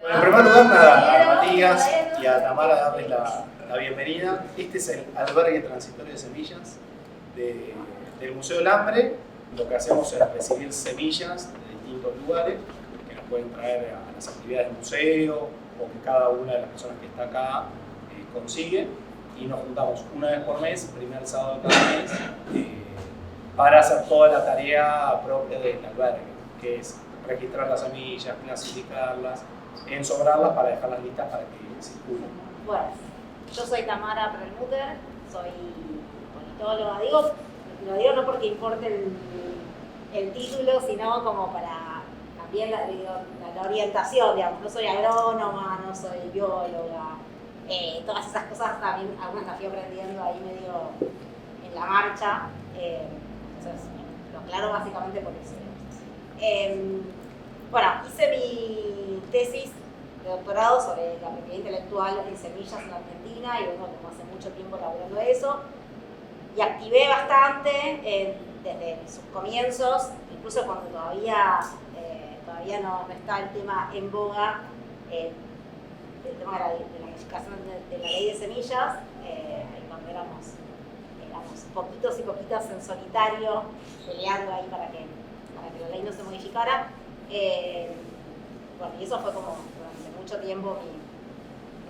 Bueno, en primer lugar, nada, a Matías y a Tamara darles la bienvenida. Este es el albergue transitorio de semillas del Museo del Hambre. Lo que hacemos es recibir semillas de distintos lugares que nos pueden traer a las actividades del museo o que cada una de las personas que está acá consigue. Y nos juntamos una vez por mes, primer sábado de cada mes, para hacer toda la tarea propia del albergue, que es registrar las semillas, clasificarlas, ensobrarlas para dejarlas listas para que circulen. Bueno, yo soy Tamara Perlmutter, soy politóloga. Lo digo no porque importe el título, sino como para también la orientación, digamos. No soy agrónoma, no soy bióloga, todas esas cosas también algunas las fui aprendiendo ahí medio en la marcha. Entonces, lo aclaro básicamente por eso. Bueno, hice mi tesis de doctorado sobre la propiedad intelectual en semillas en la Argentina y vengo como hace mucho tiempo laburando eso y activé bastante desde sus comienzos, incluso cuando todavía no está el tema en boga, el tema de la modificación de la ley de semillas, cuando éramos poquitos y poquitas en solitario peleando ahí para que la ley no se modificara. Bueno, y eso fue como durante mucho tiempo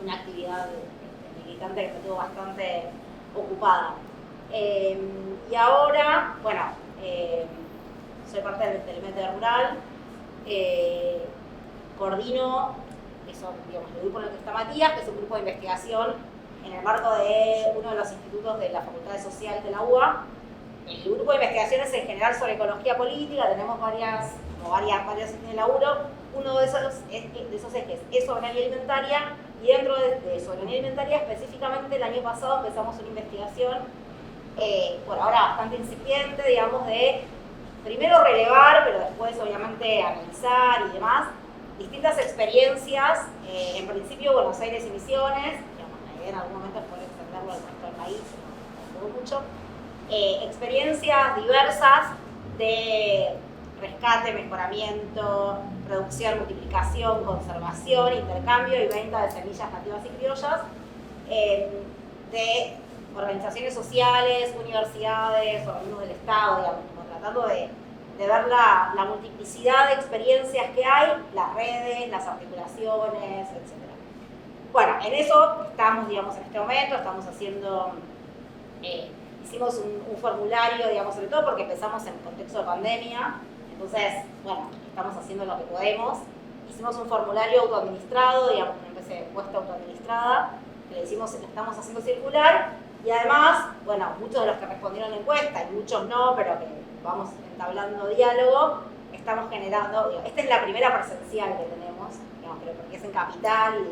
una actividad militante que me tuvo bastante ocupada. Y ahora, bueno, soy parte del MT Rural, coordino eso, digamos, el grupo en el que está Matías, que es un grupo de investigación en el marco de uno de los institutos de la Facultad de Sociales de la UBA. El grupo de investigaciones en general sobre ecología política, tenemos varias líneas de laburo. Uno de esos ejes es soberanía alimentaria, y dentro de soberanía alimentaria específicamente el año pasado empezamos una investigación, por ahora bastante incipiente, digamos, de primero relevar, pero después obviamente analizar y demás, distintas experiencias, en principio Buenos Aires y Misiones, digamos, la idea en algún momento es poder extenderlo al resto del país, no mucho. Experiencias diversas de rescate, mejoramiento, producción, multiplicación, conservación, intercambio y venta de semillas nativas y criollas, de organizaciones sociales, universidades, organismos del Estado, digamos, como tratando de ver la multiplicidad de experiencias que hay, las redes, las articulaciones, etc. Bueno, en eso estamos, digamos, en este momento, estamos haciendo... hicimos un formulario, digamos, sobre todo porque empezamos en contexto de pandemia, entonces, bueno, estamos haciendo lo que podemos. Hicimos un formulario autoadministrado, digamos, una especie de encuesta autoadministrada, que le estamos haciendo circular, y además, bueno, muchos de los que respondieron la encuesta, y muchos no, pero que vamos entablando diálogo, estamos generando, digo, esta es la primera presencial que tenemos, digamos, pero porque es en Capital y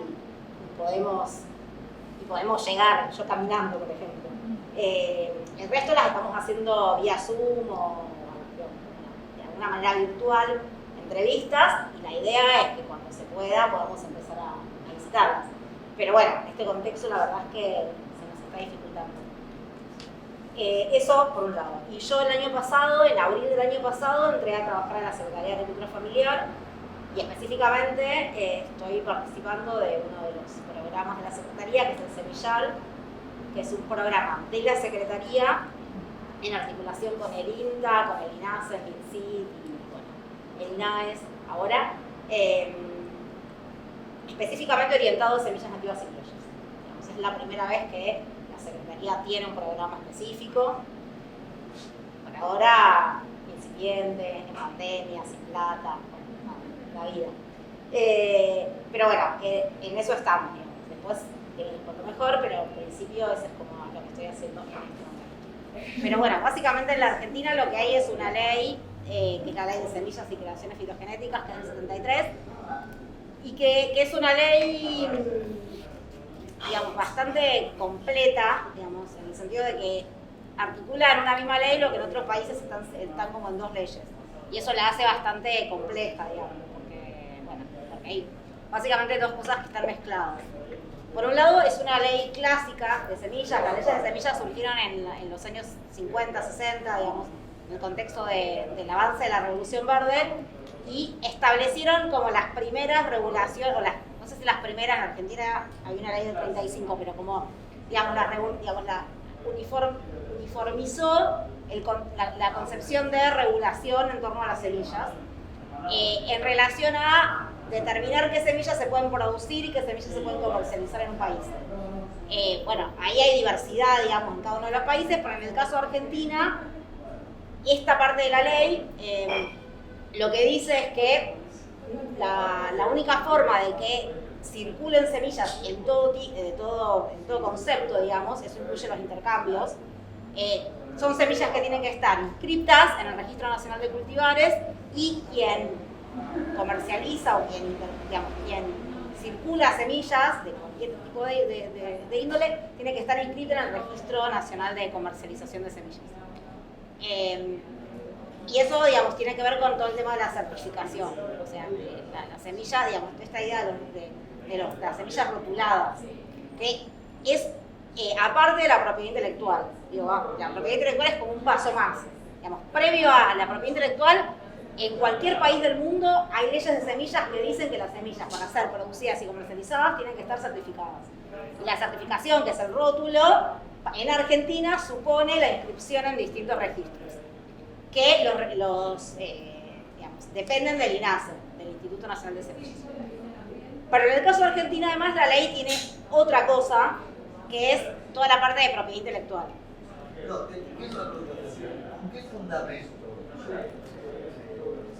podemos llegar, yo caminando, por ejemplo. El resto las estamos haciendo vía Zoom o de alguna manera virtual, entrevistas, y la idea es que cuando se pueda podamos empezar a visitarlas. Pero bueno, este contexto la verdad es que se nos está dificultando. Eso por un lado. Y yo el año pasado, en abril del año pasado, entré a trabajar en la Secretaría de Agricultura Familiar y específicamente estoy participando de uno de los programas de la Secretaría, que es el Semillal, que es un programa de la Secretaría en articulación con el INTA, con el INASE, el INCIT y bueno, el INAES ahora, específicamente orientado a semillas nativas y criollas. Digamos, es la primera vez que la Secretaría tiene un programa específico. Por ahora, incipiente, en pandemia, sin plata, bueno, la vida. Pero bueno, en eso estamos, digamos. Después por lo mejor, pero en principio eso es como lo que estoy haciendo en este momento. Pero bueno, básicamente en la Argentina lo que hay es una ley, que es la ley de semillas y creaciones fitogenéticas, que es del 73, y que es una ley, digamos, bastante completa, digamos, en el sentido de que articula en una misma ley lo que en otros países están como en dos leyes. Y eso la hace bastante compleja, digamos, porque hay básicamente dos cosas que están mezcladas. Por un lado, es una ley clásica de semillas. Las leyes de semillas surgieron en los años 50, 60, digamos, en el contexto del avance de la Revolución Verde, y establecieron como las primeras regulaciones, o las sé si las primeras, en Argentina había una ley del 35, pero como, digamos, la uniformizó la concepción de regulación en torno a las semillas, en relación a determinar qué semillas se pueden producir y qué semillas se pueden comercializar en un país. Bueno, ahí hay diversidad, digamos, en cada uno de los países, pero en el caso de Argentina, esta parte de la ley lo que dice es que la única forma de que circulen semillas en todo concepto, digamos, eso incluye los intercambios, son semillas que tienen que estar inscritas en el Registro Nacional de Cultivares, y quien comercializa o quien circula semillas de cualquier tipo de índole tiene que estar inscrito en el Registro Nacional de Comercialización de Semillas. Y eso, digamos, tiene que ver con todo el tema de la certificación, o sea, la semilla, digamos, esta idea de las semillas rotuladas, que es aparte de la propiedad intelectual. Digo, la propiedad intelectual es como un paso más. Digamos, previo a la propiedad intelectual, en cualquier país del mundo hay leyes de semillas que dicen que las semillas, para ser producidas y comercializadas, tienen que estar certificadas. Y la certificación, que es el rótulo, en Argentina supone la inscripción en distintos registros, que dependen del INASE, del Instituto Nacional de Semillas. Pero en el caso de Argentina, además, la ley tiene otra cosa, que es toda la parte de propiedad intelectual. ¿Con qué fundamento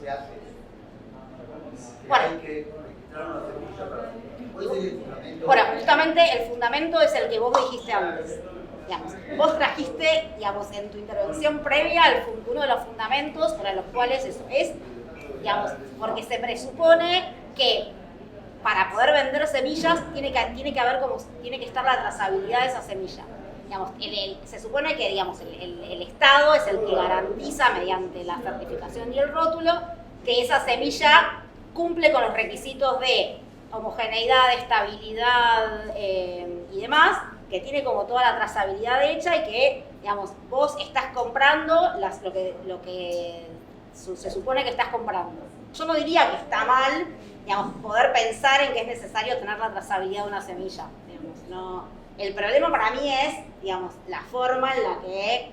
se hace? Bueno, hay que registrar una semilla para... ¿Cuál es el fundamento? Bueno, justamente el fundamento es el que vos dijiste antes. Digamos, vos trajiste, digamos, en tu intervención previa uno de los fundamentos para los cuales eso es, digamos, porque se presupone que para poder vender semillas tiene que estar la trazabilidad de esa semilla. Digamos, se supone que, digamos, el Estado es el que garantiza mediante la certificación y el rótulo que esa semilla cumple con los requisitos de homogeneidad, estabilidad y demás, que tiene como toda la trazabilidad hecha y que, digamos, vos estás comprando lo que se supone que estás comprando. Yo no diría que está mal, digamos, poder pensar en que es necesario tener la trazabilidad de una semilla. Digamos, no. El problema para mí es, digamos, la forma en la que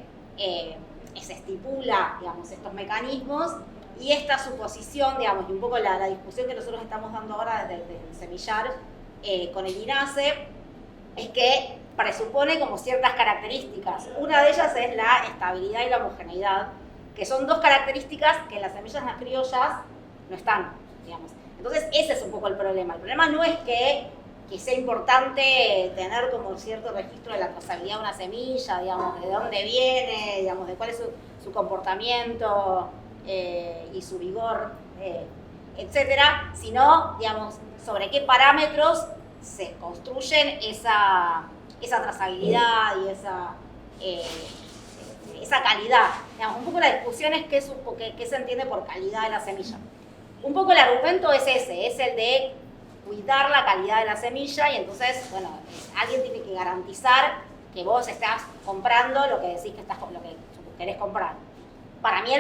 se estipula, digamos, estos mecanismos y esta suposición, digamos, y un poco la discusión que nosotros estamos dando ahora desde el semillar con el INASE, es que presupone como ciertas características. Una de ellas es la estabilidad y la homogeneidad, que son dos características que en las semillas criollas no están, digamos. Entonces ese es un poco el problema. El problema no es que sea importante tener como cierto registro de la trazabilidad de una semilla, digamos, de dónde viene, digamos, de cuál es su comportamiento y su vigor, etcétera, sino, digamos, sobre qué parámetros se construyen esa trazabilidad y esa calidad. Digamos, un poco la discusión es qué se entiende por calidad de la semilla. Un poco el argumento es ese, es el de cuidar la calidad de la semilla y entonces, bueno, alguien tiene que garantizar que vos estás comprando lo que decís que lo que querés comprar. Para mí,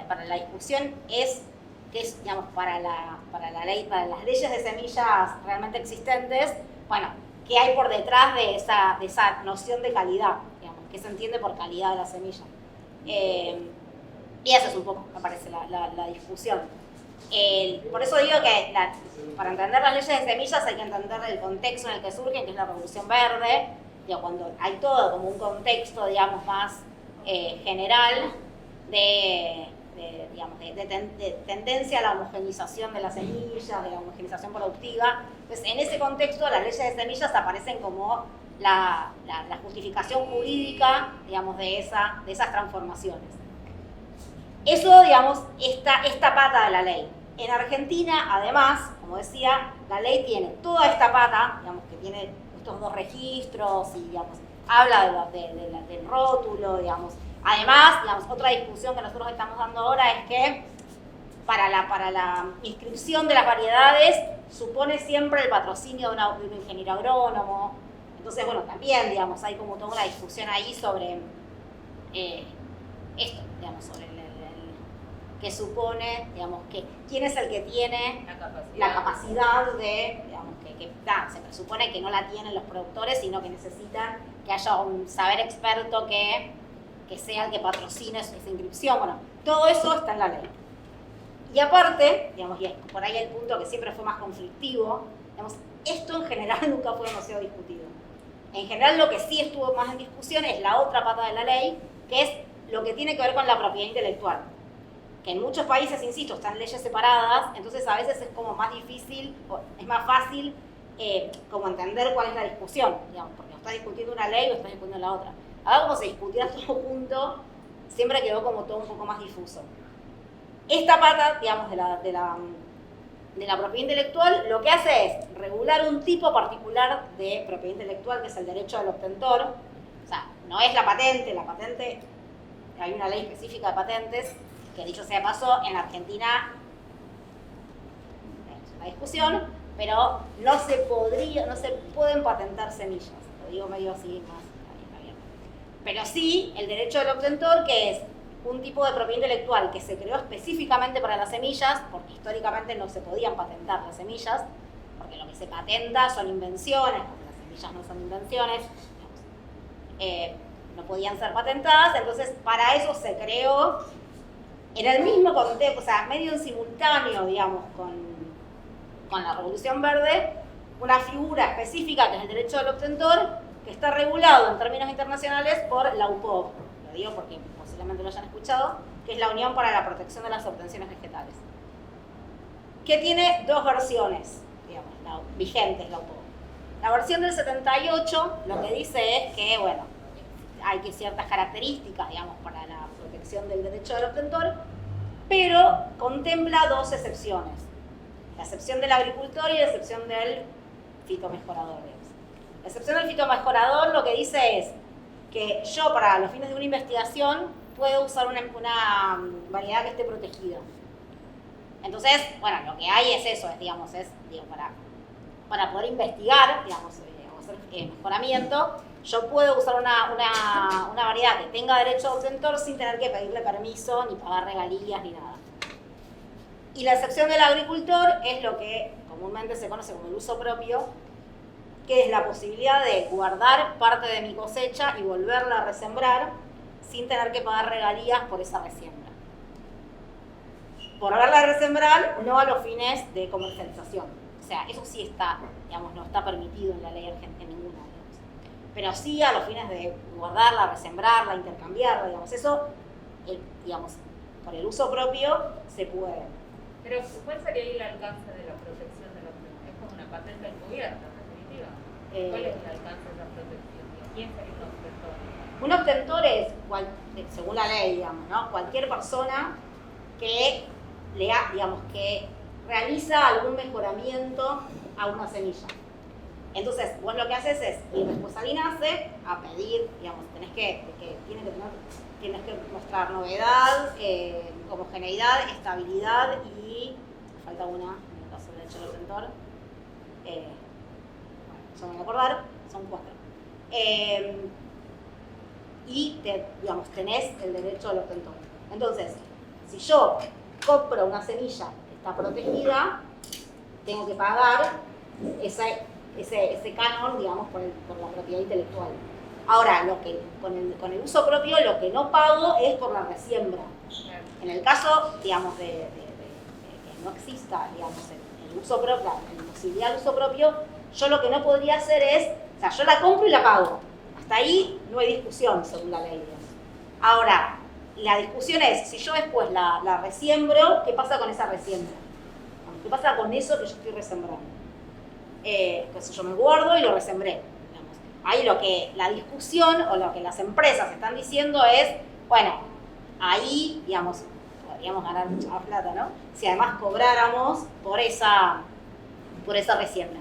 para la discusión es que es, digamos, para las leyes de semillas realmente existentes, bueno, ¿qué hay por detrás de esa noción de calidad? Digamos, ¿qué se entiende por calidad de la semilla? Y eso es un poco, me parece, la discusión. Por eso digo que para entender las leyes de semillas hay que entender el contexto en el que surgen, que es la Revolución Verde, cuando hay todo como un contexto, digamos, más general de tendencia a la homogenización de las semillas, de la homogenización productiva. Entonces, en ese contexto, las leyes de semillas aparecen como la justificación jurídica, digamos, de esas transformaciones. Eso, digamos, esta pata de la ley. En Argentina, además, como decía, la ley tiene toda esta pata, digamos, que tiene estos dos registros y, digamos, habla del rótulo, digamos. Además, digamos, otra discusión que nosotros estamos dando ahora es que para la inscripción de las variedades supone siempre el patrocinio de un ingeniero agrónomo. Entonces, bueno, también, digamos, hay como toda una discusión ahí sobre esto, digamos, sobre que supone, digamos, que quién es el que tiene la capacidad de, digamos, se presupone que no la tienen los productores, sino que necesitan que haya un saber experto que sea el que patrocine esa inscripción. Bueno, todo eso está en la ley. Y aparte, digamos, y es por ahí el punto que siempre fue más conflictivo, digamos, esto en general nunca fue demasiado discutido. En general lo que sí estuvo más en discusión es la otra pata de la ley, que es lo que tiene que ver con la propiedad intelectual. Que en muchos países, insisto, están leyes separadas, entonces a veces es como más difícil, o es más fácil como entender cuál es la discusión, digamos, porque estás discutiendo una ley o estás discutiendo la otra. Ahora como se discutía todo junto, siempre quedó como todo un poco más difuso. Esta pata, digamos, de la propiedad intelectual, lo que hace es regular un tipo particular de propiedad intelectual, que es el derecho del obtentor. O sea, no es la patente, hay una ley específica de patentes, que dicho sea de paso, en la Argentina es una discusión, pero no se pueden patentar semillas. Lo digo medio así más abierto. Pero sí el derecho del obtentor, que es un tipo de propiedad intelectual que se creó específicamente para las semillas, porque históricamente no se podían patentar las semillas, porque lo que se patenta son invenciones, porque las semillas no son invenciones, no podían ser patentadas, entonces para eso se creó en el mismo contexto, o sea, medio en simultáneo, digamos, con la Revolución Verde, una figura específica que es el derecho del obtentor, que está regulado en términos internacionales por la UPOV. Lo digo porque posiblemente lo hayan escuchado, que es la Unión para la Protección de las Obtenciones Vegetales, que tiene dos versiones, digamos, vigentes, la UPOV. La versión del 78 lo que dice es que, bueno, hay que ciertas características, digamos, para la protección del derecho del obtentor, pero contempla dos excepciones. La excepción del agricultor y la excepción del fitomejorador. La excepción del fitomejorador lo que dice es que yo, para los fines de una investigación, puedo usar una variedad que esté protegida. Entonces, bueno, lo que hay es eso, para poder investigar, digamos, hacer mejoramiento, yo puedo usar una variedad que tenga derecho de obtentor sin tener que pedirle permiso, ni pagar regalías, ni nada. Y la excepción del agricultor es lo que comúnmente se conoce como el uso propio, que es la posibilidad de guardar parte de mi cosecha y volverla a resembrar sin tener que pagar regalías por esa resiembra. Por volverla a resembrar, no a los fines de comercialización. O sea, eso sí está, digamos, no está permitido en la ley argentina ninguna, digamos. Pero sí a los fines de guardarla, resembrarla, intercambiarla, digamos, eso, digamos, por el uso propio se puede. Pero ¿cuál sería el alcance de la protección de la obtención? Es como una patente encubierta, en definitiva. ¿Cuál es el alcance de la protección? ¿Quién sería un obtentor? Un obtentor es, según la ley, digamos, ¿no? Cualquier persona que que realiza algún mejoramiento a una semilla. Entonces, vos lo que haces es ir después al INASE a pedir, digamos, tienes que mostrar novedad, homogeneidad, estabilidad y falta una, en el caso del derecho del obtentor, no me voy a acordar, son 4. Y tenés el derecho del obtentor. Entonces, si yo compro una semilla que está protegida, tengo que pagar ese canon, digamos, por la propiedad intelectual. Ahora, con el uso propio, lo que no pago es por la resiembra. En el caso, digamos, de que no exista, digamos, el uso propio, la posibilidad de uso propio, yo lo que no podría hacer es, o sea, yo la compro y la pago. Hasta ahí no hay discusión, según la ley, digamos. Ahora, la discusión es, si yo después la resiembro, ¿qué pasa con esa resiembra? ¿Qué pasa con eso que yo estoy resembrando? Entonces yo me guardo y lo resembré. Digamos. Ahí la discusión o lo que las empresas están diciendo es, bueno, ahí, digamos, podríamos ganar mucha más plata, ¿no? Si además cobráramos por esa resiembra.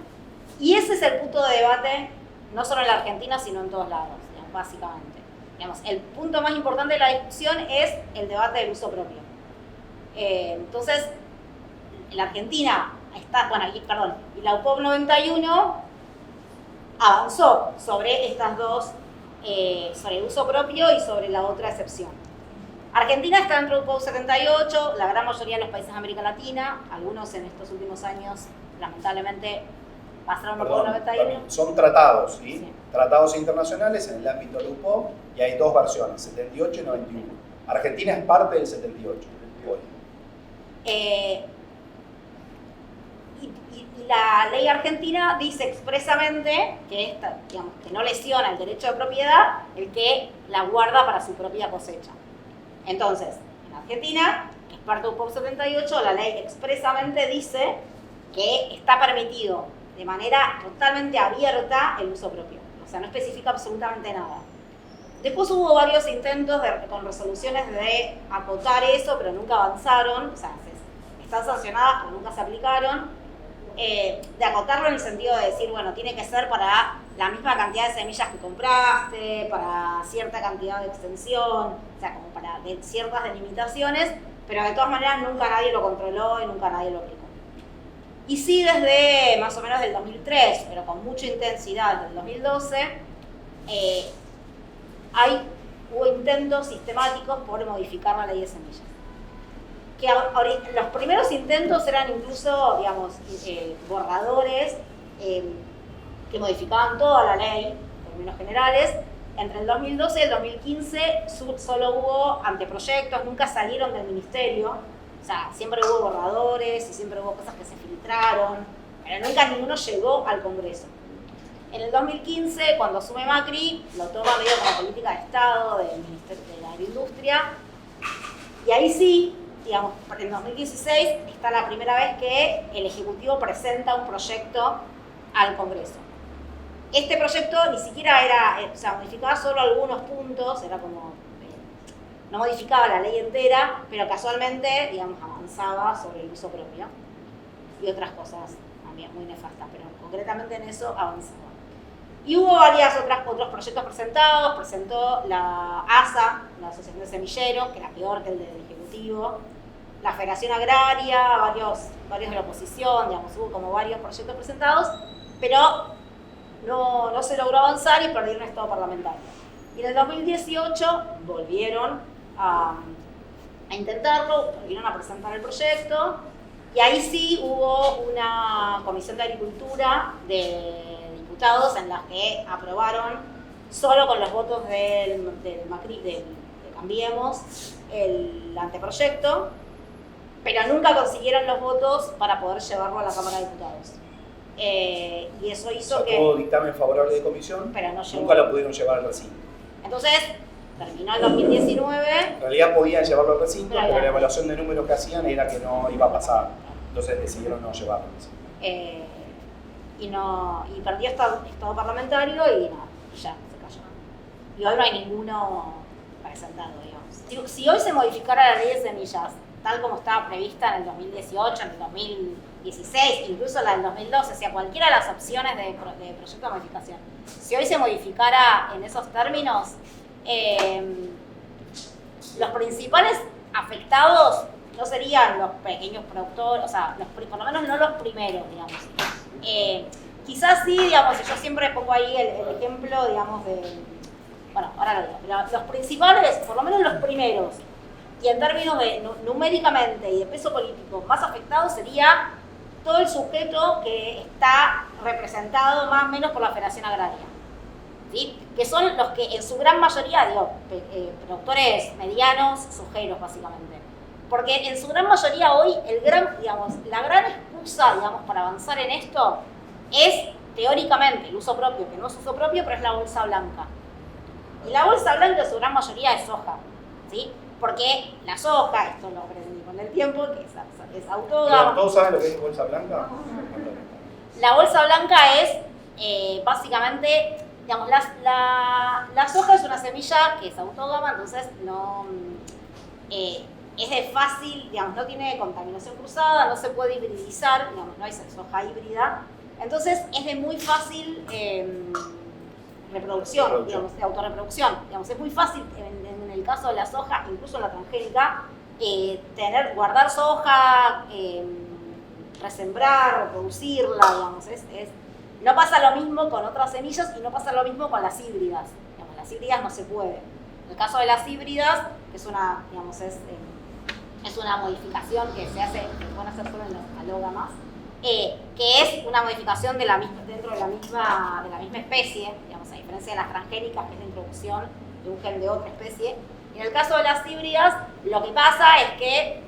Y ese es el punto de debate, no solo en la Argentina, sino en todos lados, digamos, básicamente. Digamos, el punto más importante de la discusión es el debate del uso propio. Entonces, en la Argentina y la UPOV 91 avanzó sobre estas dos, sobre el uso propio y sobre la otra excepción. Argentina está dentro del POU 78, la gran mayoría de los países de América Latina, algunos en estos últimos años, lamentablemente, pasaron por POU 91. Son tratados, ¿sí? Sí. Tratados internacionales en el ámbito de UPO y hay dos versiones, 78 y 91. Argentina es parte del 78 hoy. Y la ley argentina dice expresamente que, digamos, que no lesiona el derecho de propiedad el que la guarda para su propia cosecha. Entonces, en Argentina, que es parte del POU 78, la ley expresamente dice que está permitido de manera totalmente abierta el uso propio. O sea, no especifica absolutamente nada. Después hubo varios intentos con resoluciones de acotar eso, pero nunca avanzaron. O sea, están sancionadas, pero nunca se aplicaron. De acotarlo en el sentido de decir, bueno, tiene que ser para la misma cantidad de semillas que compraste, para cierta cantidad de extensión, o sea, como para ciertas delimitaciones, pero de todas maneras nunca nadie lo controló y nunca nadie lo aplicó. Y sí, desde más o menos del 2003, pero con mucha intensidad desde el 2012, hubo intentos sistemáticos por modificar la ley de semillas. Que los primeros intentos eran incluso, digamos, borradores que modificaban toda la ley, en términos generales. Entre el 2012 y el 2015 solo hubo anteproyectos, nunca salieron del ministerio. O sea, siempre hubo borradores y siempre hubo cosas que se filtraron, pero nunca ninguno llegó al Congreso. En el 2015, cuando asume Macri, lo toma medio como política de Estado del Ministerio de la Agroindustria, y ahí sí, digamos, en 2016 está la primera vez que el Ejecutivo presenta un proyecto al Congreso. Este proyecto ni siquiera era, o sea, modificaba solo algunos puntos, era como, no modificaba la ley entera, pero casualmente, digamos, avanzaba sobre el uso propio y otras cosas también muy nefastas, pero concretamente en eso avanzaba. Y hubo otros proyectos presentados, presentó la ASA, la Asociación de Semilleros, que era peor que el del Ejecutivo, la Federación Agraria, varios de la oposición, digamos, hubo como varios proyectos presentados, pero no se logró avanzar y perdieron estado parlamentario. Y en el 2018 volvieron a intentarlo, volvieron a presentar el proyecto, y ahí sí hubo una comisión de agricultura de diputados en las que aprobaron solo con los votos del Cambiemos el anteproyecto, pero nunca consiguieron los votos para poder llevarlo a la Cámara de Diputados. Y eso hizo que... Tuvo dictamen favorable de comisión, pero no llegó. Nunca lo pudieron llevar al recinto. Entonces, terminó el 2019. En realidad podían llevarlo al recinto, pero la ya. evaluación de números que hacían era que no iba a pasar. Entonces decidieron no llevarlo al recinto. Y perdió estado parlamentario y nada, y ya se cayó. Y hoy no hay ninguno presentado, digamos. Si hoy se modificara la ley de semillas, tal como estaba prevista en el 2018, en el 2016, incluso la del 2012, o sea, cualquiera de las opciones de proyecto de modificación, si hoy se modificara en esos términos, los principales afectados no serían los pequeños productores, o sea, por lo menos no los primeros, digamos. Quizás sí, digamos, yo siempre pongo ahí el ejemplo, digamos, bueno, ahora lo digo, pero los principales, por lo menos los primeros, y en términos de numéricamente y de peso político más afectado sería todo el sujeto que está representado más o menos por la Federación Agraria, ¿sí? Que son los que en su gran mayoría, productores medianos, sujeros básicamente. Porque en su gran mayoría hoy la gran excusa, digamos, para avanzar en esto es teóricamente el uso propio, que no es uso propio, pero es la bolsa blanca. Y la bolsa blanca en su gran mayoría es soja, ¿sí? Porque la soja, esto lo aprendí con el tiempo, que es autógama. ¿Todos saben lo que es bolsa blanca? La bolsa blanca es básicamente, digamos, la soja es una semilla que es autógama, entonces no es de fácil, digamos, no tiene contaminación cruzada, no se puede hibridizar, digamos, no hay soja híbrida, entonces es de muy fácil reproducción, digamos, de autorreproducción, digamos, es muy fácil en el caso de la soja, incluso la transgénica, guardar soja, resembrar, reproducirla, digamos, no pasa lo mismo con otras semillas y no pasa lo mismo con las híbridas, digamos, las híbridas no se puede. En el caso de las híbridas, que es una, digamos, es una modificación que se hace, que pueden hacer solo en los alógamas, que es una modificación de la misma, dentro de la misma especie, digamos, a diferencia de las transgénicas, que es la introducción de un gen de otra especie. Y en el caso de las híbridas, lo que pasa es que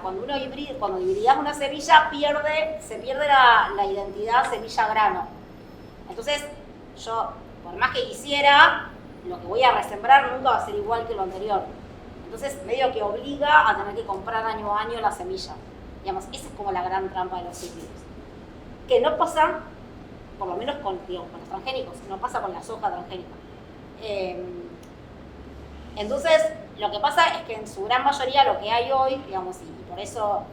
cuando hibridas una semilla, se pierde la identidad semilla-grano. Entonces, yo, por más que quisiera, lo que voy a resembrar nunca va a ser igual que lo anterior. Entonces, medio que obliga a tener que comprar año a año la semilla. Digamos, esa es como la gran trampa de los híbridos. Que no pasa, por lo menos con los transgénicos, no pasa con la soja transgénica. Entonces, lo que pasa es que en su gran mayoría lo que hay hoy, digamos, y por eso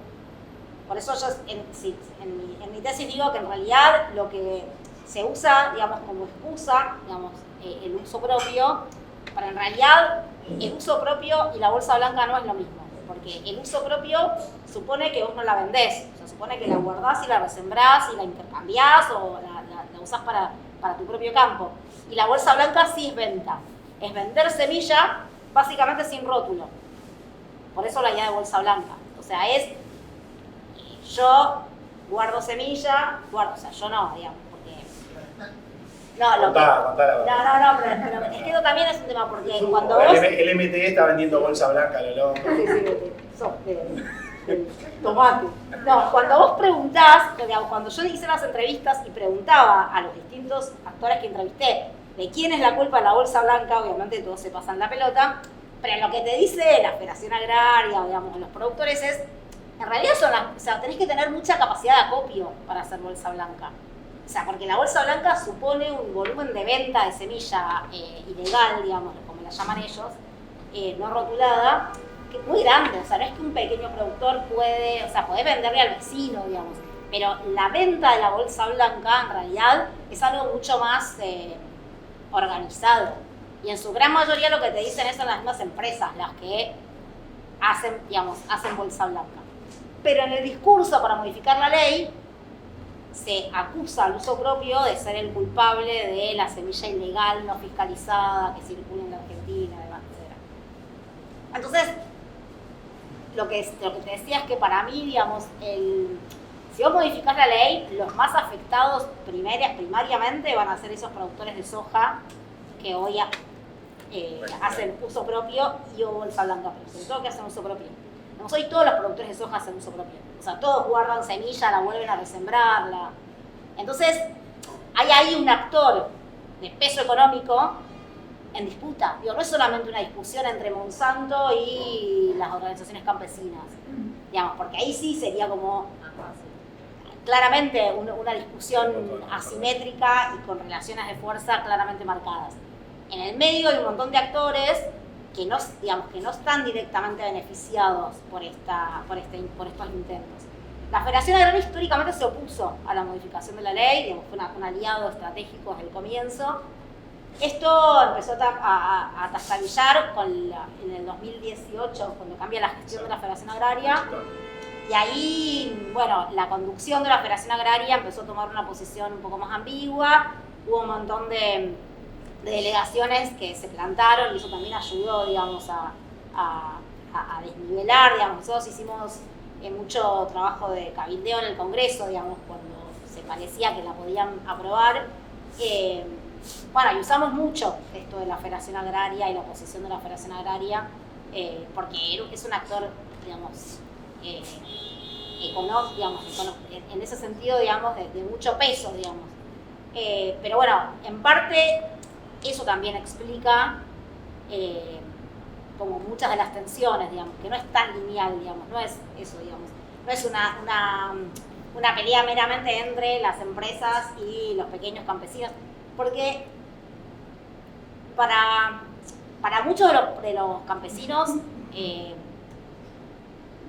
yo en mi tesis digo que en realidad lo que se usa, digamos, como excusa, digamos, el uso propio, pero en realidad el uso propio y la bolsa blanca no es lo mismo, porque el uso propio supone que vos no la vendés, o sea, supone que la guardás y la resembrás y la intercambiás o la usás para tu propio campo. Y la bolsa blanca sí es venta, es vender semilla básicamente sin rótulo. Por eso la idea de bolsa blanca. O sea, yo guardo semilla, o sea, yo no, digamos, porque... Contá la verdad. pero es que eso también es un tema, porque cuando vos... El MTE está vendiendo bolsa blanca, lo loco. Tomate. No, cuando vos preguntás, digamos, cuando yo hice las entrevistas y preguntaba a los distintos actores que entrevisté de quién es la culpa de la bolsa blanca, obviamente todos se pasan la pelota, pero lo que te dice la Federación Agraria, digamos, los productores es, en realidad o sea, tenés que tener mucha capacidad de acopio para hacer bolsa blanca. O sea, porque la bolsa blanca supone un volumen de venta de semilla ilegal, digamos, como la llaman ellos, no rotulada, que es muy grande. O sea, no es que un pequeño productor puede venderle al vecino, digamos, pero la venta de la bolsa blanca en realidad es algo mucho más organizado. Y en su gran mayoría lo que te dicen son las mismas empresas las que hacen bolsa blanca. Pero en el discurso para modificar la ley se acusa al uso propio de ser el culpable de la semilla ilegal no fiscalizada que circula en la Argentina, etc. Entonces, lo que te decía es que para mí, digamos, si vos modificás la ley, los más afectados primariamente van a ser esos productores de soja que hoy hacen uso propio y o bolsa blanca, pero sobre todo que hacen uso propio. No, hoy todos los productores de soja hacen uso propio. O sea, todos guardan semilla, la vuelven a resembrarla. Entonces, hay ahí un actor de peso económico en disputa. Digo, no es solamente una discusión entre Monsanto y las organizaciones campesinas. Digamos, porque ahí sí sería como claramente una discusión asimétrica y con relaciones de fuerza claramente marcadas. En el medio hay un montón de actores que no están directamente beneficiados por estos intentos. La Federación Agraria históricamente se opuso a la modificación de la ley, digamos, fue un aliado estratégico desde el comienzo. Esto empezó a trastabillar en el 2018, cuando cambia la gestión de la Federación Agraria. Y ahí, bueno, la conducción de la Federación Agraria empezó a tomar una posición un poco más ambigua. Hubo un montón de delegaciones que se plantaron y eso también ayudó, digamos, a desnivelar, digamos. Nosotros hicimos mucho trabajo de cabildeo en el Congreso, digamos, cuando se parecía que la podían aprobar. Bueno, y usamos mucho esto de la Federación Agraria y la oposición de la Federación Agraria, porque es un actor, digamos, en ese sentido, digamos, de mucho peso, digamos. Pero bueno, en parte eso también explica como muchas de las tensiones, digamos, que no es tan lineal, digamos, no es eso, digamos, no es una pelea meramente entre las empresas y los pequeños campesinos, porque para muchos de los campesinos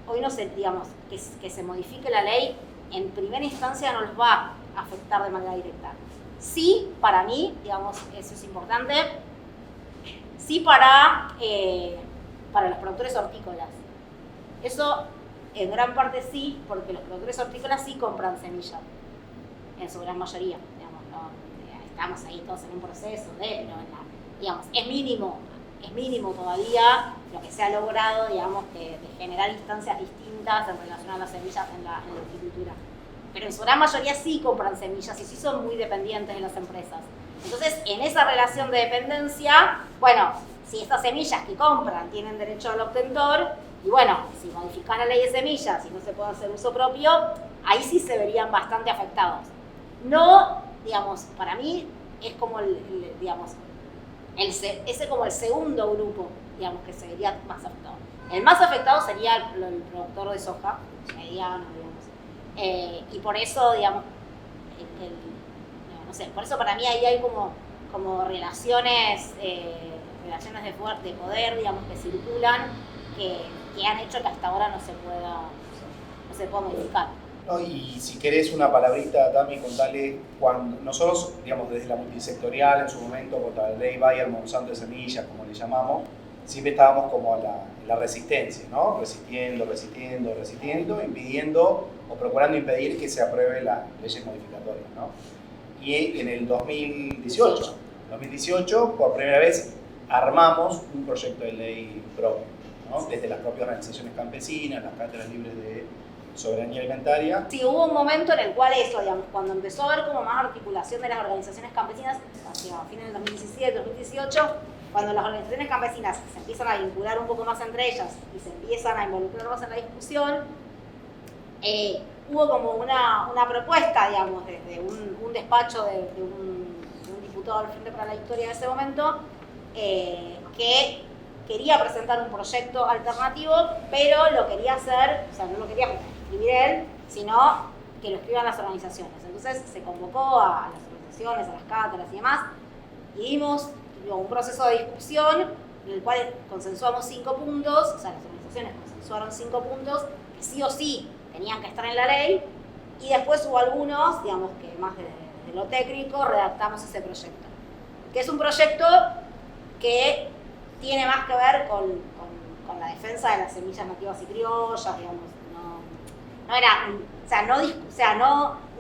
hoy no sé, digamos, que se modifique la ley en primera instancia no les va a afectar de manera directa. Sí, para mí, digamos, eso es importante, sí para los productores hortícolas. Eso en gran parte sí, porque los productores hortícolas sí compran semilla, en su gran mayoría, digamos, ¿no? Estamos ahí todos en un proceso pero digamos, es mínimo todavía lo que se ha logrado, digamos, de generar instancias distintas en relación a las semillas en la horticultura. Pero en su gran mayoría sí compran semillas y sí son muy dependientes de las empresas. Entonces, en esa relación de dependencia, bueno, si estas semillas que compran tienen derecho al obtentor, y bueno, si modifican la ley de semillas y no se puede hacer uso propio, ahí sí se verían bastante afectados. No, digamos, para mí es como ese como el segundo grupo, digamos, que se vería más afectado. El más afectado sería el productor de soja, mediano, digamos. Y por eso, digamos, no sé, por eso para mí ahí hay como relaciones de poder, digamos, que circulan, que han hecho que hasta ahora no se pueda modificar. No, y si querés una palabrita, Tami, contale, cuando nosotros, digamos, desde la multisectorial, en su momento, contra la ley Bayer-Monsanto de semillas, como le llamamos, siempre estábamos como en la resistencia, ¿no? Resistiendo, impidiendo o procurando impedir que se aprueben las leyes modificatorias, ¿no? Y en el 2018, por primera vez, armamos un proyecto de ley propio, ¿no? Desde las propias organizaciones campesinas, las cátedras libres de soberanía alimentaria. Sí, hubo un momento en el cual eso, digamos, cuando empezó a haber como más articulación de las organizaciones campesinas, hacia fines del 2017, 2018, cuando las organizaciones campesinas se empiezan a vincular un poco más entre ellas y se empiezan a involucrar más en la discusión, hubo como una propuesta, digamos, desde un despacho de un diputado del Frente para la Victoria de ese momento, que quería presentar un proyecto alternativo, pero lo quería hacer, o sea, no lo quería escribir él, sino que lo escriban las organizaciones. Entonces se convocó a las organizaciones, a las cátedras y demás, y dimos un proceso de discusión en el cual consensuamos 5 puntos, o sea, las organizaciones consensuaron 5 puntos que sí o sí tenían que estar en la ley, y después hubo algunos, digamos, que más de lo técnico, redactamos ese proyecto. Que es un proyecto que tiene más que ver con la defensa de las semillas nativas y criollas, digamos,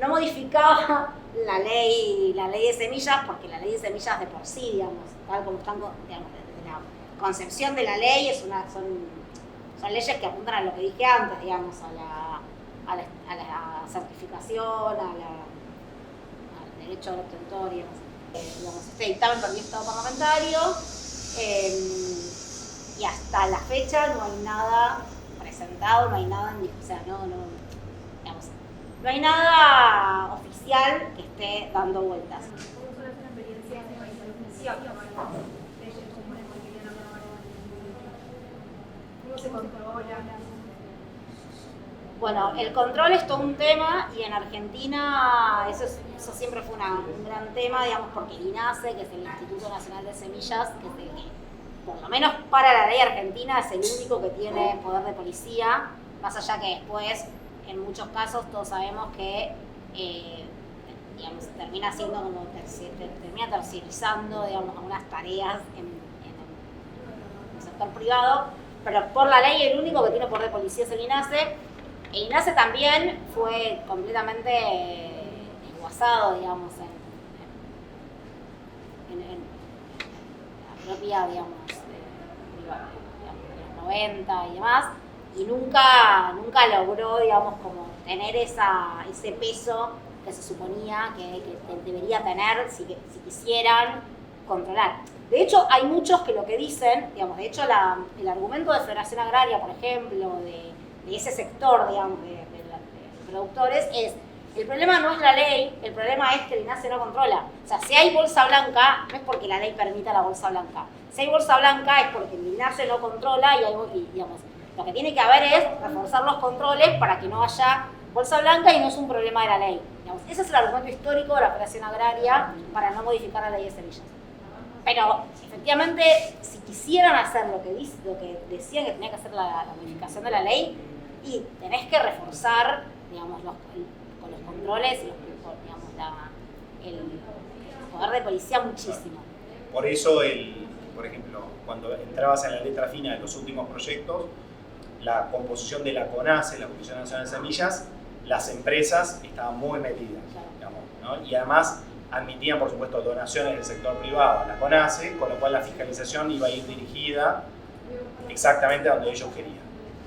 no modificaba la ley de semillas, porque la ley de semillas de por sí, digamos, tal como están, digamos, desde la concepción de la ley, son leyes que apuntan a lo que dije antes, digamos, a la certificación, al derecho al obtentor, digamos, este dictamen perdió estado parlamentario, y hasta la fecha no hay nada presentado, no hay nada, no hay nada oficial que esté dando vueltas. ¿Cómo se controla? Bueno, el control es todo un tema, y en Argentina eso siempre fue un gran tema, digamos, porque el INASE, que es el Instituto Nacional de Semillas, que es el que, por lo menos para la ley argentina, es el único que tiene poder de policía, más allá que después, en muchos casos, todos sabemos que digamos, termina terciarizando, digamos, algunas tareas en el sector privado, pero por la ley el único que tiene poder de policía es el INASE. El INASE también fue completamente desguazado, digamos, en la propia, digamos, de los 90 y demás, y nunca logró, digamos, como tener ese peso que se suponía que debería tener si quisieran controlar. De hecho, hay muchos que lo que dicen, digamos, de hecho el argumento de Federación Agraria, por ejemplo, de ese sector, digamos, de productores, es: el problema no es la ley, el problema es que el INASE no controla. O sea, si hay bolsa blanca, no es porque la ley permita la bolsa blanca. Si hay bolsa blanca es porque el INASE no controla, y digamos, lo que tiene que haber es reforzar los controles para que no haya bolsa blanca, y no es un problema de la ley. Digamos, ese es el argumento histórico de la Federación Agraria para no modificar la ley de semillas. Pero, efectivamente, si quisieran hacer lo que decían que tenía que hacer la modificación de la ley, y tenés que reforzar, digamos, con los controles, digamos, el poder de policía muchísimo. Por eso, por ejemplo, cuando entrabas en la letra fina de los últimos proyectos, la composición de la CONASE, la Comisión Nacional de Semillas, las empresas estaban muy metidas, digamos, ¿no? Y además admitían, por supuesto, donaciones del sector privado a la CONACE, con lo cual la fiscalización iba a ir dirigida exactamente a donde ellos querían.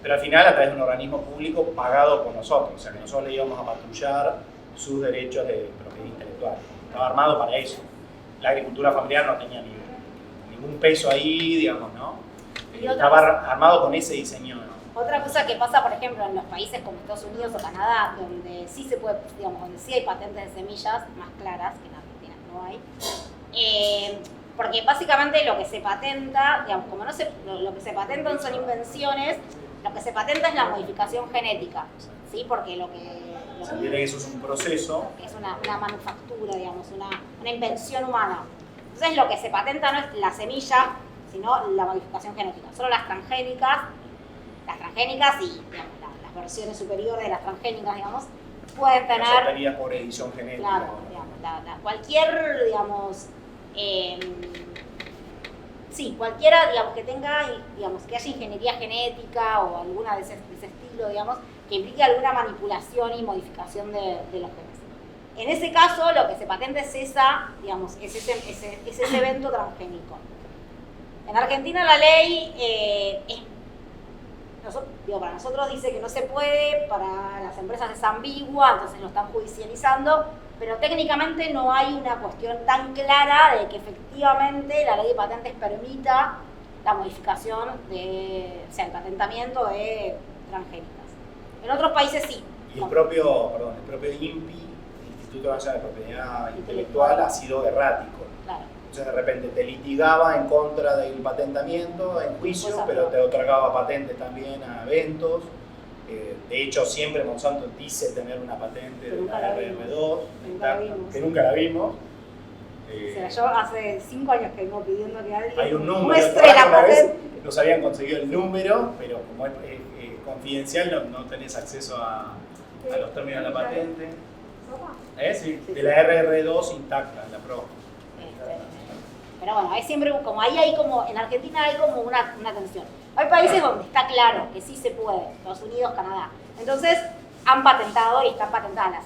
Pero al final a través de un organismo público pagado por nosotros, o sea que nosotros le íbamos a patrullar sus derechos de propiedad intelectual. Estaba armado para eso. La agricultura familiar no tenía ningún peso ahí, digamos, ¿no? Estaba armado con ese diseño, ¿no? Otra cosa que pasa, por ejemplo, en los países como Estados Unidos o Canadá, donde sí se puede, digamos, donde sí hay patentes de semillas más claras, que en Argentina no hay, porque básicamente lo que se patenta, digamos, como no se, lo que se patentan son invenciones, lo que se patenta es la modificación genética, ¿sí? Porque lo que eso es un proceso. Es una manufactura, digamos, una invención humana. Entonces lo que se patenta no es la semilla, sino la modificación genética. Solo las transgénicas y, digamos, las versiones superiores de las transgénicas, digamos, pueden tener... Las obtenidas por edición genética. Claro, digamos, cualquier, digamos... sí, cualquiera, digamos, que tenga, digamos, que haya ingeniería genética o alguna de ese estilo, digamos, que implique alguna manipulación y modificación de los genes. En ese caso, lo que se patenta es esa, digamos, es ese evento transgénico. En Argentina la ley para nosotros dice que no se puede, para las empresas es ambigua, entonces lo están judicializando, pero técnicamente no hay una cuestión tan clara de que efectivamente la ley de patentes permita la modificación el patentamiento de transgénicas. En otros países sí. Y el propio INPI, Instituto Nacional de Propiedad Intelectual, ha sido errático. Claro. Entonces de repente te litigaba en contra del patentamiento en juicio, pero te otorgaba patentes también a eventos. De hecho, siempre Monsanto dice tener una patente de la RR2, que nunca la vimos. Yo hace 5 años que vengo pidiendo que alguien hay un número, muestre la patente. Nos habían conseguido el número, pero como es confidencial no tenés acceso a los términos de la patente. Sí, de la RR2 intacta, la PRO. Pero bueno, hay siempre como en Argentina hay como una tensión. Hay países donde está claro que sí se puede, Estados Unidos, Canadá. Entonces han patentado y están patentadas la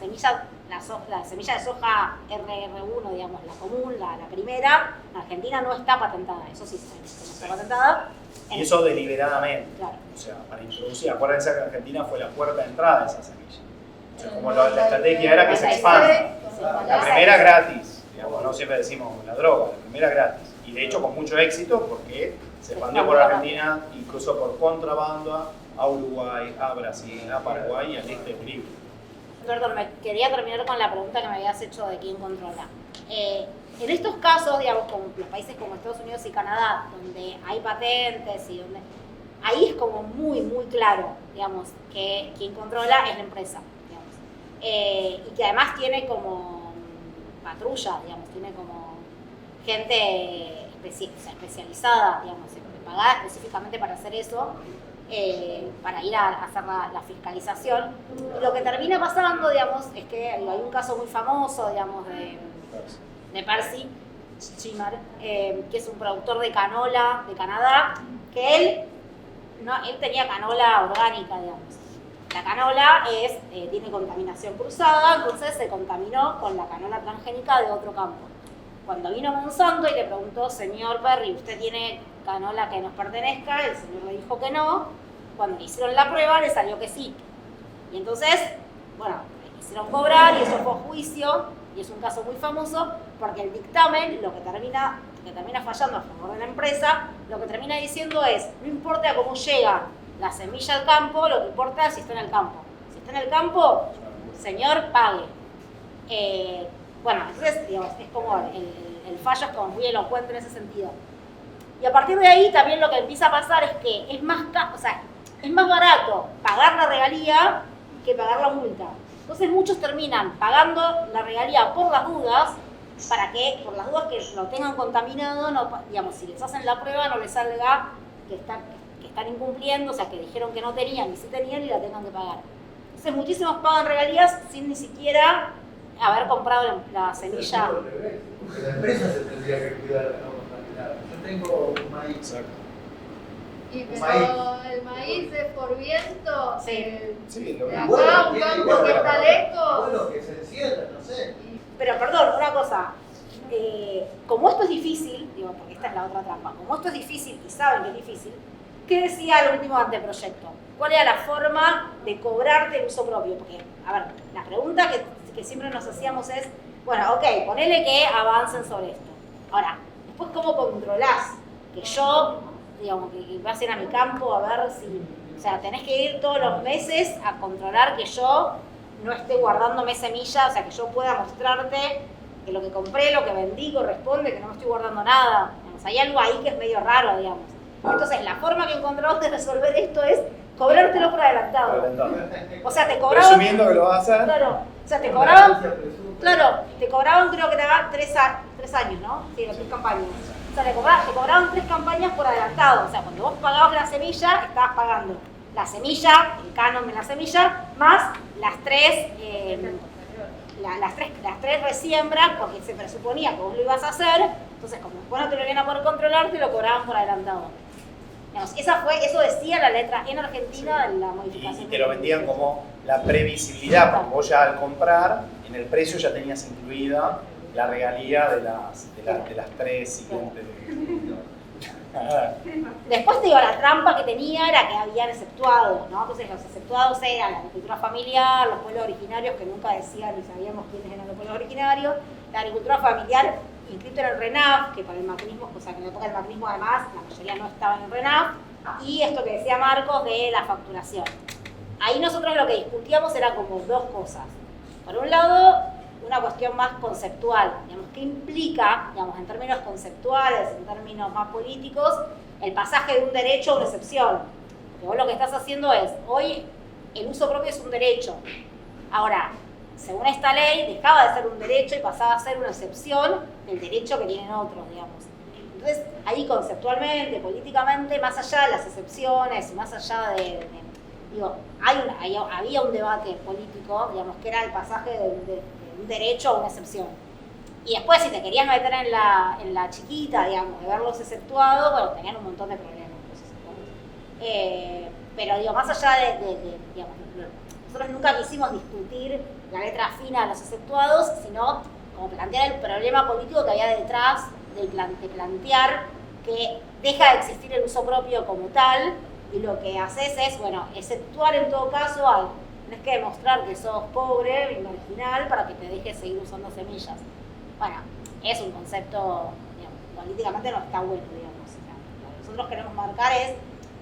semilla de soja RR1, digamos, la común, la primera. En Argentina no está patentada, eso sí no está patentada. Y eso deliberadamente. Claro. O sea, para introducir, acuérdense que Argentina fue la puerta de entrada de esa semilla. O sea, como la estrategia era que se expanda. La primera gratis, digamos, no siempre decimos la droga, la primera gratis. Y de hecho con mucho éxito porque se expandió por Argentina, incluso por contrabando a Uruguay, a Brasil, a Paraguay y al este del Caribe. Perdón, me quería terminar con la pregunta que me habías hecho de quién controla. En estos casos, digamos, como los países como Estados Unidos y Canadá, donde hay patentes y donde... Ahí es como muy, muy claro, digamos, que quien controla es la empresa, digamos. Y que además tiene como patrulla, digamos, tiene como gente especializada, digamos, pagada específicamente para hacer eso, para ir a hacer la fiscalización. Y lo que termina pasando, digamos, es que hay un caso muy famoso, digamos, de Percy Chimar, que es un productor de canola de Canadá, que él tenía canola orgánica, digamos. La canola tiene contaminación cruzada, entonces se contaminó con la canola transgénica de otro campo. Cuando vino Monsanto y le preguntó, señor Perry, ¿usted tiene canola que nos pertenezca? El señor le dijo que no. Cuando le hicieron la prueba, le salió que sí. Y entonces, bueno, le hicieron cobrar y eso fue a juicio, y es un caso muy famoso, porque el dictamen, lo que termina fallando a favor de la empresa, lo que termina diciendo es, no importa cómo llega la semilla al campo, lo que importa es si está en el campo. Si está en el campo, señor, pague. Bueno, entonces, digamos, es como el fallo es como muy elocuente en ese sentido. Y a partir de ahí también lo que empieza a pasar es que es más barato pagar la regalía que pagar la multa. Entonces muchos terminan pagando la regalía por las dudas, por las dudas que lo tengan contaminado, digamos, si les hacen la prueba no les salga que están incumpliendo, o sea, que dijeron que no tenían y sí tenían y la tengan que pagar. Entonces muchísimos pagan regalías sin ni siquiera haber comprado la semilla. Porque la empresa se tendría que cuidar de no contaminar. Yo tengo un maíz. Exacto. Pero el maíz es por viento. Sí. Sí, lo Acá mismo. un campo que está lejos. Bueno, que se encierra, no sé. Pero perdón, una cosa. Como esto es difícil, digo, porque esta es la otra trampa, como esto es difícil y saben que es difícil, ¿qué decía el último anteproyecto? ¿Cuál era la forma de cobrarte el uso propio? Porque, a ver, la pregunta que siempre nos hacíamos es, bueno, ok, ponele que avancen sobre esto. Ahora, después, ¿cómo controlás que yo, digamos, que pasen a mi campo a ver si... O sea, tenés que ir todos los meses a controlar que yo no esté guardándome semillas, o sea, que yo pueda mostrarte que lo que compré, lo que vendí corresponde, que no me estoy guardando nada. Digamos, hay algo ahí que es medio raro, digamos. Entonces, la forma que encontramos de resolver esto es cobrártelo por adelantado. O sea, te cobraban... Presumiendo que lo vas a hacer. Claro, o sea, te cobraban... Claro, te cobraban, creo que era 3 años, ¿no? Sí, 3 campañas. O sea, te cobraban 3 campañas por adelantado. O sea, cuando vos pagabas la semilla, estabas pagando la semilla, el canon de la semilla, más las 3... las tres resiembras, porque se presuponía que vos lo ibas a hacer, entonces como después no te lo iban a poder controlar, te lo cobraban por adelantado. Digamos, eso decía la letra en Argentina de la modificación. Y te lo vendían como la previsibilidad, porque vos ya al comprar, en el precio ya tenías incluida la regalía de las 3 siguientes. Después te digo, la trampa que tenía era que habían exceptuados, ¿no? Entonces los exceptuados eran la agricultura familiar, los pueblos originarios que nunca decían ni sabíamos quiénes eran los pueblos originarios, la agricultura familiar inscrito en el RENAF, que para el macrismo, o sea que en la época del macrismo además la mayoría no estaba en el RENAF, y esto que decía Marcos de la facturación. Ahí nosotros lo que discutíamos era como 2 cosas. Por un lado, una cuestión más conceptual, digamos, ¿qué implica, digamos, en términos conceptuales, en términos más políticos, el pasaje de un derecho a una excepción? Porque vos lo que estás haciendo es, hoy el uso propio es un derecho. Ahora, según esta ley, dejaba de ser un derecho y pasaba a ser una excepción del derecho que tienen otros, digamos. Entonces, ahí conceptualmente, políticamente, más allá de las excepciones, más allá digo, había un debate político, digamos, que era el pasaje de un derecho a una excepción. Y después, si te querías meter en la chiquita, digamos, de verlos exceptuados, bueno, tenían un montón de problemas los exceptuados. Pero, digo, más allá digamos, nosotros nunca quisimos discutir la letra fina de los exceptuados, sino como plantear el problema político que había detrás de plantear que deja de existir el uso propio como tal, y lo que haces es, bueno, exceptuar en todo caso algo. Tenés que demostrar que sos pobre y marginal para que te dejes seguir usando semillas. Bueno, es un concepto, digamos, políticamente no está bueno, digamos. Lo que nosotros queremos marcar es,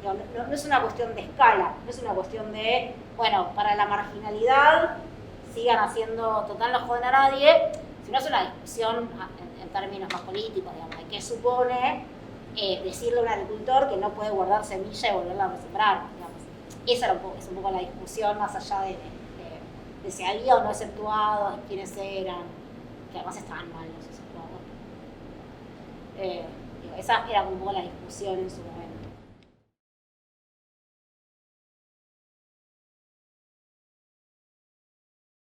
no es una cuestión de escala, no es una cuestión de, bueno, para la marginalidad sigan haciendo, total no joden a nadie, sino es una discusión en términos más políticos, digamos, de qué supone decirle a un agricultor que no puede guardar semilla y volverla a resembrar, digamos. Esa es un poco la discusión, más allá de si había o no exceptuados, quiénes eran, que además estaban mal los exceptuados. Esa era un poco la discusión en su momento.